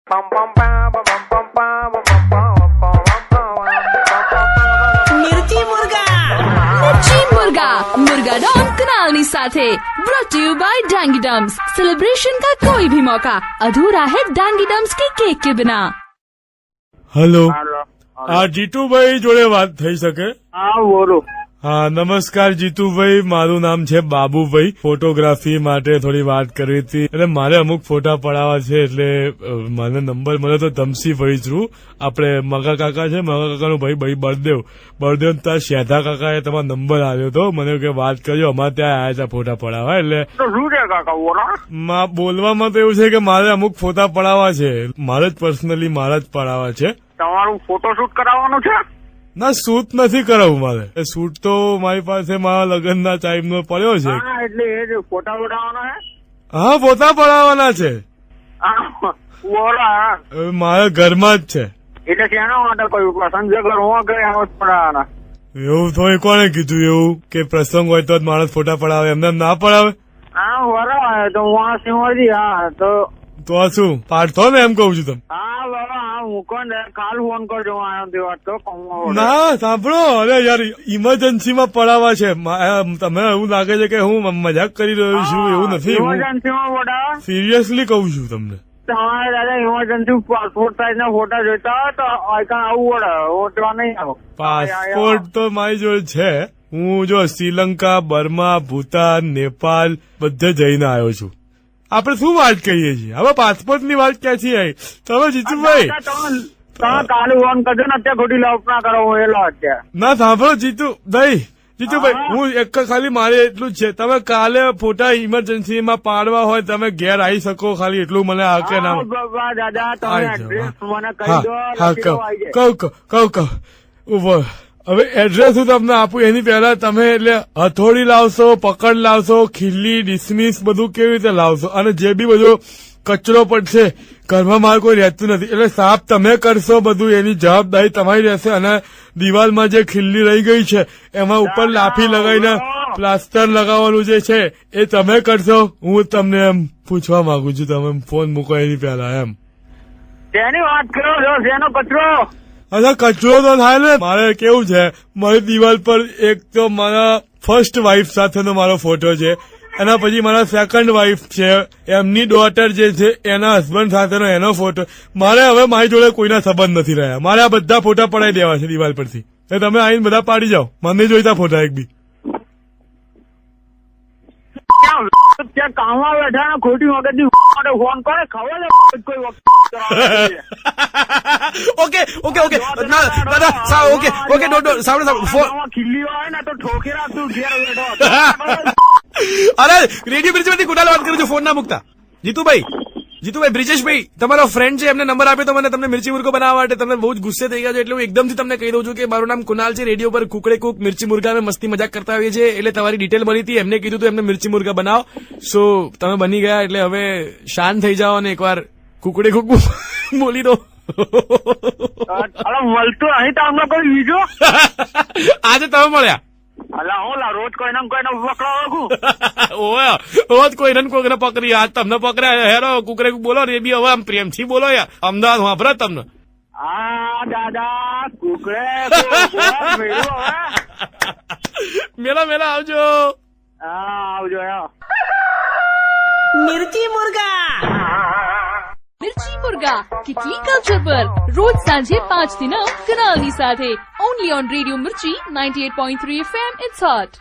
मिर्ची मुर्गा मुर्गा डॉन कुनाल ની સાથે brought to you by Dangi dumps. Celebration का कोई भी मौका अधूरा है डांगी डम्स के केक के बिना। हेलो, આ જીતુભાઈ જોડે વાત થઈ શકે? હા બોલો। હા નમસ્કાર જીતુભાઈ, મારું નામ છે બાબુભાઈ। ફોટોગ્રાફી માટે થોડી વાત કરવી હતી, એટલે મારે અમુક ફોટા પડાવવા છે, એટલે મને નંબર મળે તો ધમસીભાઈ થ્રુ આપણે મગા કાકા છે, મગા કાકાનો ભાઈ બળદેવ ત્યાં શેધા કાકાએ તમારો નંબર આવ્યો હતો, મને કે વાત કરજો, અમારે ત્યાં આવ્યા હતા ફોટા પડાવવા। એટલે શું છે કાકા બોલો? બોલવામાં તો એવું છે કે મારે અમુક ફોટા પડાવવા છે, મારે જ પર્સનલી મારા જ પડાવવા છે। તમારું ફોટોશૂટ કરાવવાનું છે? ના, શૂટ નથી કરાવવું મારે। શૂટ તો મારી પાસે મારા લગ્નના ટાઈમનો પડ્યો છે। હા એટલે એ જ ફોટા પડાવવાના છે? હા, ફોટા પડાવવાના છે। બોલો મારા ઘરમાં જ છે। એટલે શેના માટે કોઈ પ્રસંગ છે ઘરમાં કે એમ જ પડાવવાના? એવું તો કોને કીધું એવું કે પ્રસંગ હોય તો જ માણસ ફોટા પડાવે, એમને ના પડાવે? હા બરાબર, તો હું આ સિંહજી। હા તો આ શું પાડતો ને એમ કઉ છું તમે? હા બરાબર, હા મૂકો ને, કાલ ફોન કરજો આનાથી વાત તો। ના સાંભળો, અરે યાર ઇમરજન્સીમાં પડાવવા છે। તમે એવું લાગે છે કે હું મજાક કરી રહ્યો છું, એવું નથી। ઇમરજન્સીમાં પડાવવા? સિરિયસલી કઉ છું તમને। તમારે દાદા ઇમરજન્સી પાસપોર્ટ સાઈઝ ના ફોટા જોઈતા હોય તો આઈકન આવવું પડે, ઓટવા નહીં આવો। પાસપોર્ટ તો મારી જોડે છે। હું જો શ્રીલંકા, બર્મા, ભૂતાન, નેપાલ બધે જઈને આવ્યો છું। આપણે શું વાત કરીએ છીએ હવે? પાસપોર્ટ ની વાત ક્યાંથી આવી? તમે જીતુભાઈ તમે કાલે ફોન કરજો ને, અત્યારે ખોટી લપના કરો એલો અત્યારે। ના સાંભળો જીતુભાઈ, હું એક ખાલી મારે એટલું જ છે, તમે કાલે ફોટા ઇમરજન્સીમાં પાડવા હોય તમે ઘેર આવી શકો, ખાલી એટલું મને આ કે ના દાદા તમે એડ્રેસ મને કહી દો। કહું ઉભો। હવે એડ્રેસ હું તમને આપું એની પહેલા તમે એટલે હથોડી લાવશો, પકડ લાવશો, ખીલ્લી, ડિસમિસ બધું કેવી રીતે લાવશો? અને જે બી બધો કચરો પડશે, ઘરમાં મારે કોઈ રહેતું નથી, એટલે સાફ તમે કરશો, બધું એની જવાબદારી તમારી રહેશે। અને દિવાલમાં જે ખીલ્લી રહી ગઈ છે એમાં ઉપર લાફી લગાવીને પ્લાસ્ટર લગાવવાનું જે છે એ તમે કરશો। હું તમને એમ પૂછવા માંગુ છું, તમે ફોન મૂકો એની પહેલા એમ। શેની વાત કરો છો? શેનો કચરો? અચ્છા, કચરો તો થાય ને। મારે કેવું છે, મારી દિવાલ પર એક તો મારા ફર્સ્ટ વાઇફ સાથેનો મારો ફોટો છે, એના પછી મારા સેકન્ડ વાઇફ છે, એમની ડોટર જે છે એના હસબન્ડ સાથેનો એનો ફોટો। મારે હવે મારી જોડે કોઈના સંબંધ નથી રહ્યા, મારે આ બધા ફોટા પડાવી દેવા છે દિવાલ પરથી। તમે આવીને બધા પાડી જાઓ, મને જોઈતા ફોટા એક બી। ત્યાં કામમાં બેઠા ને ખોટી વખત માટે ફોન કરે, ખબર છે કોઈ વખત ઓકે દાદા ઓકે સાંભળો ખીલ્લી હોય ને તો ઠોકી રાખતું ઘેર બેઠો। અરે રેડિયો બ્રિજમાંથી કુનાલ વાત કરું છું, ફોન ના મૂકતા। જીતુભાઈ બ્રિજેશભાઈ તમારો ફ્રેન્ડ છે, એમને નંબર આપ્યો તો મને તમને મિર્ચી મુર્ગો બનાવવા માટે। તમે બહુ જ ગુસ્સે થઈ ગયા છો, એટલે હું એકદમથી તમને કહી દઉં છું કે મારું નામ કુનાલ છે। રેડિયો પર કુકડે કુક મિર્ચી મુર્ગા અમે મસ્તી મજાક કરતા આવીએ છીએ, એટલે તમારી ડિટેલ મળી હતી, એમને કીધું હતું એમને મિર્ચી મુર્ગા બનાવો। સો તમે બની ગયા, એટલે હવે શાંત થઈ જાઓ અને એકવાર કુકડે કુક બોલી દો। મળતું અહીં તમને કોઈ બીજો આજે તમે મળ્યા? અલા હું રોજ કોઈને પકડાવું રોજ કોઈને કોઈને પકડી, આજ તમને પકડ્યા। હેરો કુકરે બોલો ને, એ બી હવે આમ પ્રેમથી બોલો યાર, અમદાવાદ વાપરે તમને। હા દાદા કુકરે મેલા આવજો। હા આવજો। मिर्ची मुर्गा किटली कल्चर पर रोज सांझे 5 થી 9 कुनाल ની સાથે, ओनली ऑन रेडियो मिर्ची 98.3 FM। It's hot.